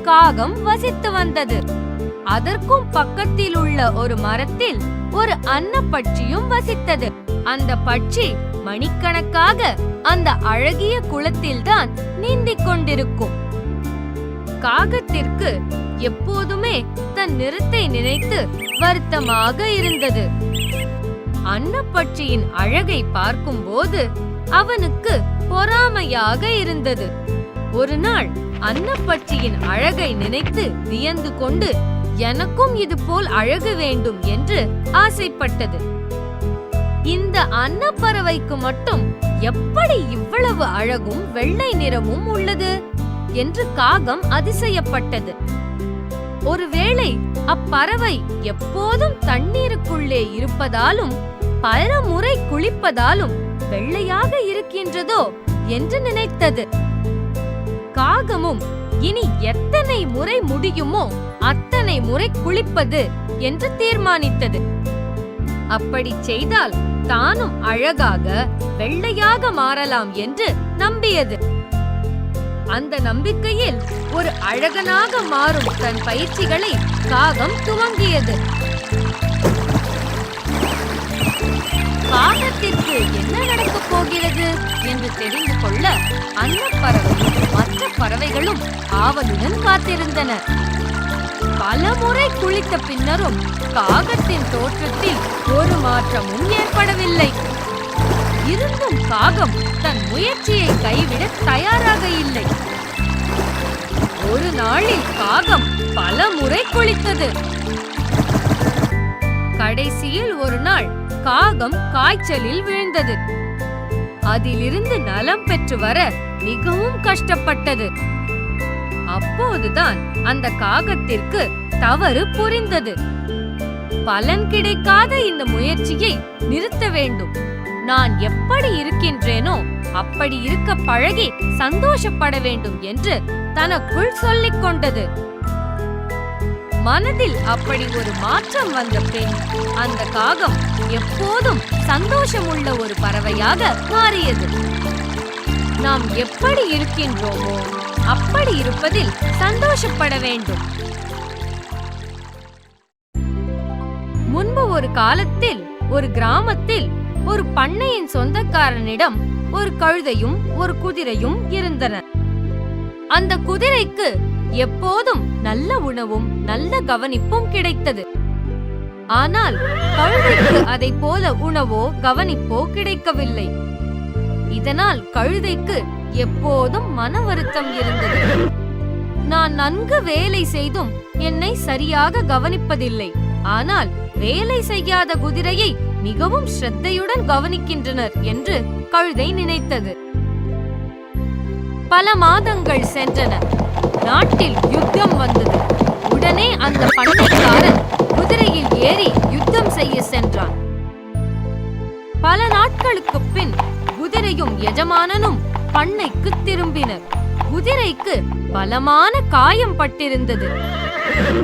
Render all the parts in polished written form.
காகம் வசித்து வந்தது. அதற்கும் பக்கத்தில் உள்ள ஒரு மரத்தில் ஒரு அன்னப்பட்சியும் வசித்தது. அந்த பட்சி மணிக்கணக்காக அந்த அழகிய குளத்தில்தான் நீந்திக் கொண்டிருக்கும். காகத்திற்கு எப்போதுமே தன் நிறத்தை நினைத்து வருத்தமாக இருந்தது. அன்னப்பட்சியின் அழகை பார்க்கும்போது அவனுக்கு பொறாமையாக இருந்தது. ஒரு நாள் அன்னப்பட்சியின் அழகை நினைத்து வியந்து கொண்டு எனக்கும் இது போல் அழகு வேண்டும் என்று ஆசைப்பட்டது. இந்த அன்னப்பறவைக்கு மட்டும் எப்படி இவ்வளவு அழகும் வெள்ளை நிறமும் உள்ளது என்று காகம் அதிசயப்பட்டது. ஒருவேளை அப்பறவை எப்போதும் தண்ணீருக்குள்ளே இருப்பதாலும் பல முறை குளிப்பதாலும் வெள்ளையாக இருக்கின்றதோ என்று நினைத்தது. காகமும் இனி எத்தனை முறை முடியுமோ அத்தனை முறை குளிப்பது என்று தீர்மானித்தது. அப்படி செய்தால் தானும் அழகாக வெள்ளையாக மாறலாம் என்று நம்பியது. அந்த நம்பிக்கையில் ஒரு அழகனாக மாறும் தன் பயிற்சிகளை காகம் துவங்கியது. காகத்திற்கு என்ன நடக்கப் போகிறது என்று தெரிந்து கொள்ள அன்னப்பறவையும் மற்ற பறவைகளும் ஆவலுடன் காத்திருந்தன. பல முறை குளித்த பின்னரும் காகத்தின் தோற்றத்தில் ஒரு மாற்றமும் ஏற்படவில்லை. இருந்தும் காகம் தன் முயற்சியை கைவிட தயாராக இல்லை. ஒரு நாளில் காகம் பல முறை குளித்தது. கடைசியில் ஒரு நாள் காகம் காய்ச்சலில் விழுந்தது. அதிலிருந்து நலம் பெற்று வர மிகவும் கஷ்டப்பட்டது. அப்போதுதான் அந்த காகத்திற்கு தவறு புரிந்தது. பலன் கிடைக்காத இந்த முயற்சியை நிறுத்த வேண்டும். நான் எப்படி இருக்கின்றேனோ அப்படி இருக்க பழகி சந்தோஷப்பட வேண்டும் என்று தனக்குள் சொல்லிக் கொண்டது. மனதில் அப்படி ஒரு மாற்றம் வந்த பின் அந்த காகம் எப்போதும் சந்தோஷமுள்ள ஒரு பறவையாக மாறியது. நாம் எப்படி இருக்கின்றோமோ அப்படி இருப்பதில் சந்தோஷப்பட வேண்டும். முன்பு ஒரு காலத்தில் ஒரு கிராமத்தில் ஒரு பண்ணையின் சொந்தக்காரனிடம் ஒரு கழுதையும் ஒரு குதிரையும் இருந்தன. அந்த குதிரைக்கு எப்போதும் நல்ல உணவும் நல்ல கவனிப்பும் கிடைத்தது. ஆனால் கழுதைக்கு அதை போல உணவோ கவனிப்போ கிடைக்கவில்லை. இதனால் கழுதைக்கு எப்போதும் மன வருத்தம் இருந்தது. நான் நன்கு வேலை செய்தும் என்னை சரியாக கவனிப்பதில்லை. ஆனால் வேலை செய்யாத குதிரையை மிகவும் ஸ்ரத்தையுடன் கவனிக்கின்றனர் என்று கழுதை நினைத்தது. பல மாதங்கள் சென்றன. நாட்டில் யுத்தம் வந்தது. உடனே அந்த பண்ணைக்காரன் குதிரையில் ஏறி யுத்தம் செய்ய சென்றான். பல நாட்களுக்கு பின் குதிரையும் எஜமானனும் பண்ணைக்கு திரும்பினர். குதிரைக்கு பலமான காயம் பட்டிருந்தது.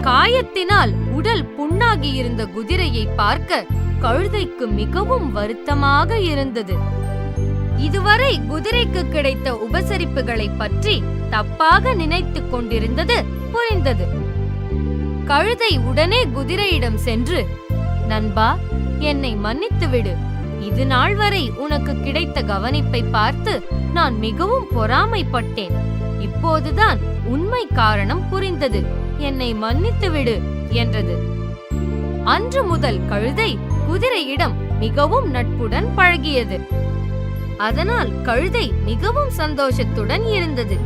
காயத்தினால் உடல் புண்ணாகி இருந்த குதிரையை பார்க்க கழுதைக்கு மிகவும் வருத்தமாக இருந்தது. இதுவரை குதிரைக்கு கிடைத்த உபசரிப்புகளை பற்றி தப்பாக நினைத்துக் கொண்டிருந்தது புரிந்தது. கழுதை உடனே குதிரையிடம் சென்று, நண்பா, என்னை மன்னித்து விடு. இது நாள் வரை உனக்கு கிடைத்த கவனிப்பை பார்த்து நான் மிகவும் பொறாமைப்பட்டேன். இப்போதுதான் உண்மை காரணம் புரிந்தது. என்னை மன்னித்து விடு என்றது. அன்று முதல் கழுதை குதிரையிடம் மிகவும் நட்புடன் பழகியது. அதனால் கழுதை மிகவும் சந்தோஷத்துடன் இருந்தது.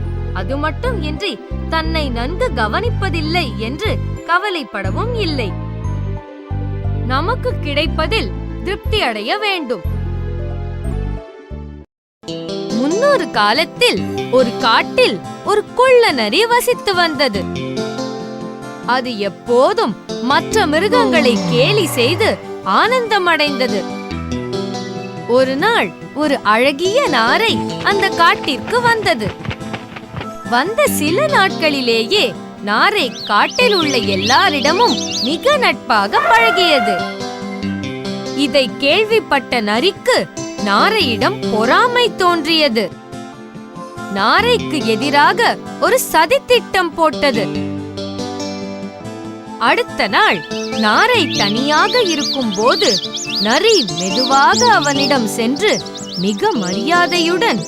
அது மட்டும் இன்றி தன்னை நன்கு கவனிப்பதில்லை என்று கவலைப்படவும் இல்லை. நமக்கு கிடைப்பதில் திருப்தி அடைய வேண்டும். முன்னொரு காலத்தில் ஒரு காட்டில் ஒரு குள்ள நரி வசித்து வந்தது. அது எப்போதும் மற்ற மிருகங்களை கேலி செய்து ஆனந்தமடைந்தது. ஒரு நாள் ஒரு அழகிய நாரை அந்த காட்டிற்கு வந்தது. வந்த சில நாட்களிலேயே நாரை காட்டில் உள்ள எல்லாரிடமும் மிக நட்பாக பழகியது. இதை கேள்விப்பட்ட நரிக்கு நாரையிடம் பொறாமை தோன்றியது. நாரைக்கு எதிராக ஒரு சதித்திட்டம் போட்டது. அடுத்த நாள் நாரை தனியாக இருக்கும்போது நரி மெதுவாக அவனிடம் சென்று மிக மரியாதையுடன்,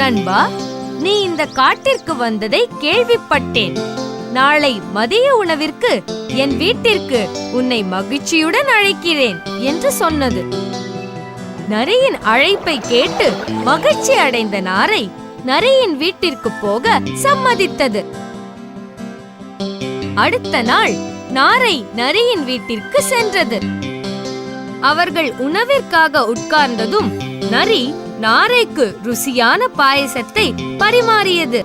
நண்பா, நீ இந்த காட்டிற்கு வந்ததை கேள்விப்பட்டேன். நாளை மதிய உணவிற்கு என் வீட்டிற்கு உன்னை மகிழ்ச்சியுடன் அழைக்கிறேன் என்று சொன்னது. நரியின் அழைப்பை கேட்டு மகிழ்ச்சி அடைந்த நாரை நரியின் வீட்டிற்கு போக சம்மதித்தது. அடுத்த நாள் நாரை நரியின் வீட்டிற்கு சென்றது. அவர்கள் உணவிற்காக உட்கார்ந்ததும் நரி நாரைக்கு ருசியான பாயசத்தை பரிமாறியது.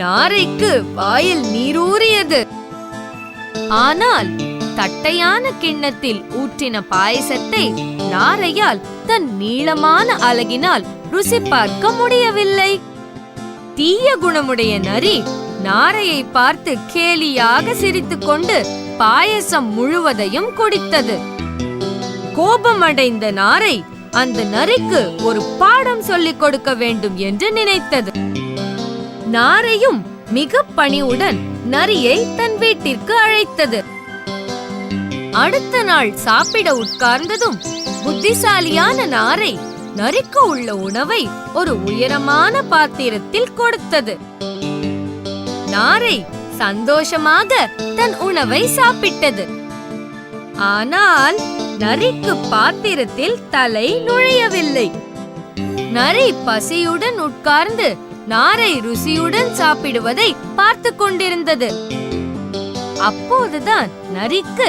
நாரைக்கு வாயில் நீரூறியது. ஆனால் தட்டையான கிண்ணத்தில் ஊற்றின பாயசத்தை நாரையால் தன் நீளமான அலகினால் ருசி பார்க்க முடியவில்லை. தீய குணமுடைய நரி நாரையை பார்த்து கேலியாக சிரித்துக்கொண்டு பாயசம் முழுவதையும் குடித்தது. கோபமடைந்த நாரை அந்த நரிக்கு ஒரு பாடம் சொல்லிக் கொடுக்க வேண்டும் என்று நினைத்தது. நாரையும் மிக பணிவுடன் நரியை தன் வீட்டிற்கு அழைத்தது. அடுத்த நாள் சாப்பிட உட்கார்ந்ததும் புத்திசாலியான நாரை நரிக்கு உள்ள உணவை ஒரு உயரமான பாத்திரத்தில் கொடுத்தது. நாரை சந்தோஷமாக தன் உணவை சாப்பிட்டது. ஆனால் நரிக்கு பாத்திரத்தில் தலை நுழையவில்லை. நரி பசியுடன் உட்கார்ந்து நாரை ருசியுடன் சாப்பிடுவதை பார்த்து கொண்டிருந்தது. அப்போதுதான் நரிக்கு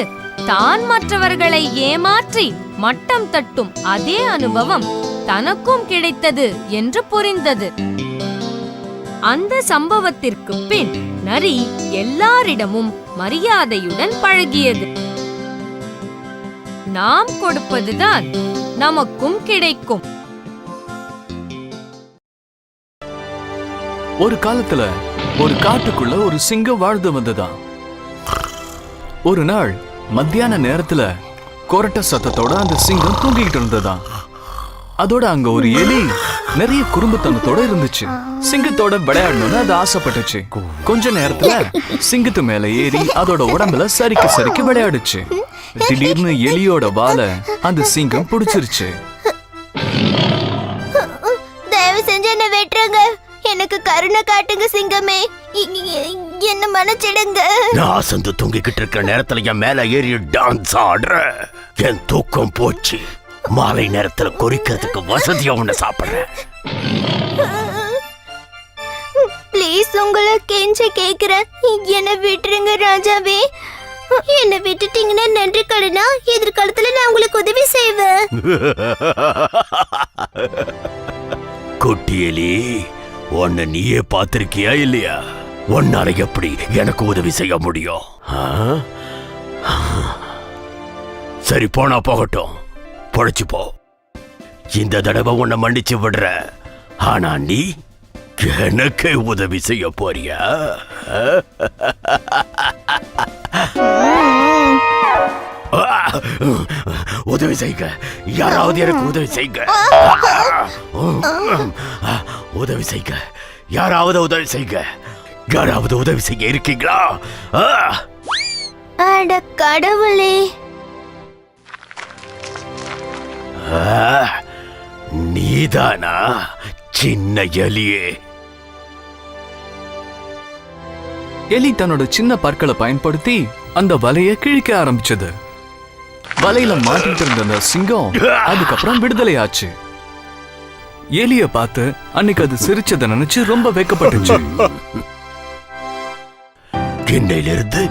தான் மற்றவர்களை ஏமாற்றி மட்டம் தட்டும் அதே அனுபவம் தனக்கும் கிடைத்தது என்று புரிந்தது. அந்த சம்பவத்திற்கு பின் நரி எல்லாரிடமும் மரியாதையுடன் பழகியது. நாம் கொடுப்பதுதான் நமக்கும் கிடைக்கும். ஒரு காலத்துல ஒரு காட்டுக்குள்ள ஒரு சிங்கம் வாழ்ந்து வந்ததாம். ஒரு நாள் மத்தியான நேரத்துல கொரட்ட சத்தத்தோட அந்த சிங்கம் தூங்கிக்கிட்டு இருந்ததாம். அதோட அங்க ஒரு எலி நிறைய குறும்புத்தனத்தோட இருந்துச்சு. சிங்கத்தோட விளையாடணும்னு அது ஆசைப்பட்டுச்சு. கொஞ்ச நேரத்துல சிங்கத்து மேல ஏறி அதோட உடம்புல சரிக்கு விளையாடுச்சு. திடீர்னு எலியோட வாலை அந்த சிங்கம் புடிச்சிருச்சு. தயவு செஞ்சு என்ன வெட்டுங்க, எனக்கு கருணை காட்டுங்க சிங்கமே, என்ன மன்னிச்சிடுங்க. நான் சந்து தூங்கிக்கிட்டு இருக்கிற நேரத்துல என் மேல ஏறி டான்ஸ் ஆடுற, என் தூக்கம் போச்சு. மாலை நேரத்துல குறிக்கிறதுக்கு வசதியா ஒண்ணு சாப்பிடுறேன். ப்ளீஸ் உங்களை கெஞ்சி கேக்குறேன், என்ன விட்டுருங்க ராஜாவே. என்ன விட்டுட்டீங்கன்னா நன்றி கடனா எதிர்காலத்துல நான் உங்களுக்கு உதவி செய்வேன். குட்டியலி, உன்னை நீயே பார்த்திருக்கியா இல்லையா? உன்னால எப்படி எனக்கு உதவி செய்ய முடியும்? சரி, போனா போகட்டும், பொழைச்சு போ. இந்த தடவை உன்னை மன்னிச்சு விடுற. ஆனா நீ எனக்கு உதவி செய்ய போறியா? உதவி செய்யுங்க, யாராவது எனக்கு உதவி செய்யுங்க. உதவி செய்யுங்க, யாராவது உதவி செய்யுங்க. யாராவது உதவி செய்ய இருக்கீங்களா? அட கடவுளே, நீதானா சின்ன எலியே? எலி தன்னோட சின்ன பற்களை பயன்படுத்தி அந்த வலைய கிழிக்க ஆரம்பிச்சது. வலையில மாட்டிட்டு இருந்த அந்த சிங்கம் அதுக்கப்புறம் விடுதலை ஆச்சு. எலிய பார்த்து அன்னைக்கு அது சிரிச்சதை நினைச்சு ரொம்ப வெக்கப்பட்டுச்சு. இன்னையிலிருந்து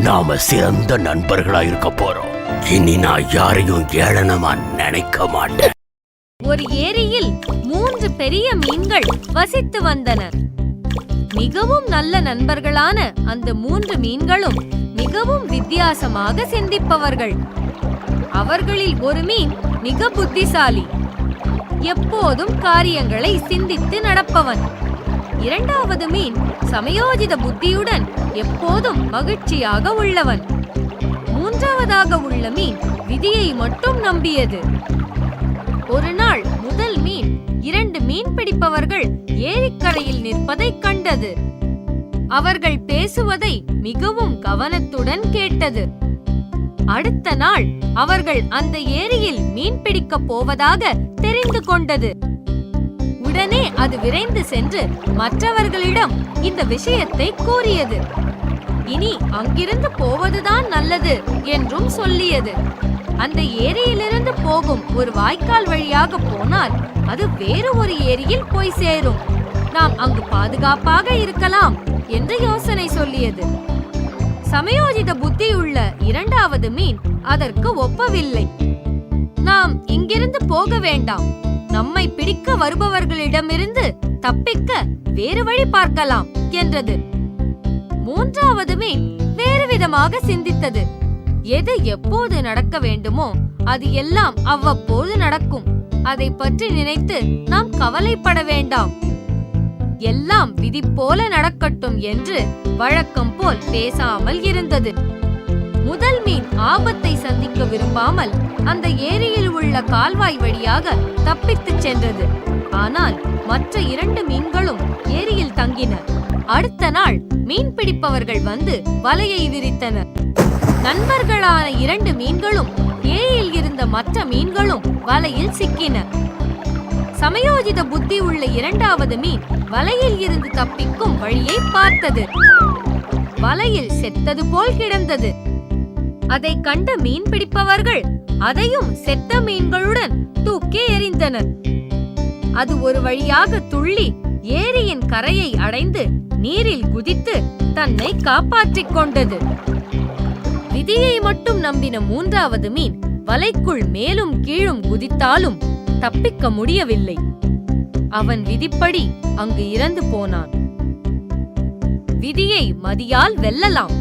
நாம சிறந்த நண்பர்களா இருக்க போறோம். இனி நான் யாரையும் ஏளனமா நினைக்க மாட்டேன். ஒரு ஏரியில் 3 பெரிய மீன்கள் வசித்து வந்தன. மிகவும் நல்ல நண்பர்களான அந்த 3 மீன்களும் மிகவும் வித்தியாசமாக சிந்திப்பவர்கள். அவர்களில் ஒரு மீன் மிக புத்திசாலி, எப்போதும் காரியங்களை சிந்தித்து நடப்பவன். இரண்டாவது மீன் சமயோஜித புத்தியுடன் எப்போதும் மகிழ்ச்சியாக உள்ளவன். மூன்றாவதாக உள்ள மீன் விதியை மட்டும் நம்பியது. ஒரு நாள் முதல் மீன் 2 2 மீன் பிடிப்பவர்கள் ஏரிக்கரையில் நிற்பதைக் கண்டது. அவர்கள் பேசுவதை மிகவும் கவனத்துடன் கேட்டது. அடுத்த நாள் அவர்கள் அந்த ஏரியில் மீன் பிடிக்கப் போவதாக தெரிந்து கொண்டது. உடனே அது விரைந்து சென்று மற்றவர்களிடம் இந்த விஷயத்தை கூறியது. இனி அங்கிருந்து போவதுதான் நல்லது என்றும் சொல்லியது. அந்த ஏரியிலிருந்து போகும் ஒரு வாய்க்கால் வழியாக போனால் அது வேறு ஒரு ஏரியில் போய் சேரும். நாம் அங்கு பாதுகாப்பாக இருக்கலாம் என்று யோசனை சொல்லியது. சமயோஜித புத்தியுள்ள 2வது மீன் அதற்கு ஒப்பவில்லை. நாம் இங்கிருந்து போக வேண்டாம், நம்மை பிடிக்க வருபவர்களிடமிருந்து தப்பிக்க வேறு வழி பார்க்கலாம் என்றது. 3வது மீன் வேறு விதமாக சிந்தித்தது. எது எப்போது நடக்க வேண்டுமோ அது எல்லாம் அவ்வப்போது நடக்கும். அதை பற்றி நினைத்து நாம் கவலைப்பட வேண்டாம். எல்லாம் விதி போல நடக்கட்டும் என்று வழக்கம் போல் பேசாமல் இருந்தது. முதல் மீன் ஆபத்தை சந்திக்க விரும்பாமல் அந்த ஏரியில் உள்ள கால்வாய் வழியாக தப்பித்துச் சென்றது. ஆனால் மற்ற 2 மீன்களும் ஏரியில் தங்கின. அடுத்த நாள் மீன் பிடிப்பவர்கள் வந்து வலையை விரித்தனர். நண்பர்களான 2 மீன்களும் ஏரியில் இருந்த மற்ற மீன்களும் வலையில் சிக்கின. சமயோஜித புத்தி உள்ள 2வது மீன் வலையில் இருந்து தப்பிக்கும் வழியை பார்த்தது. வலையில் செத்தது போல் கிடந்தது. அதை கண்ட மீன் பிடிப்பவர்கள் அதையும் செத்த மீன்களுடன் தூக்கி எறிந்தனர். அது ஒரு வழியாக துள்ளி ஏரியின் கரையை அடைந்து நீரில் குதித்து தன்னை காப்பாற்றிக் கொண்டது. விதியை மட்டும் நம்பின 3வது மீன் வலைக்குள் மேலும் கீழும் குதித்தாலும் தப்பிக்க முடியவில்லை. அவன் விதிப்படி அங்கு இறந்து போனான். விதியை மதியால் வெல்லலாம்.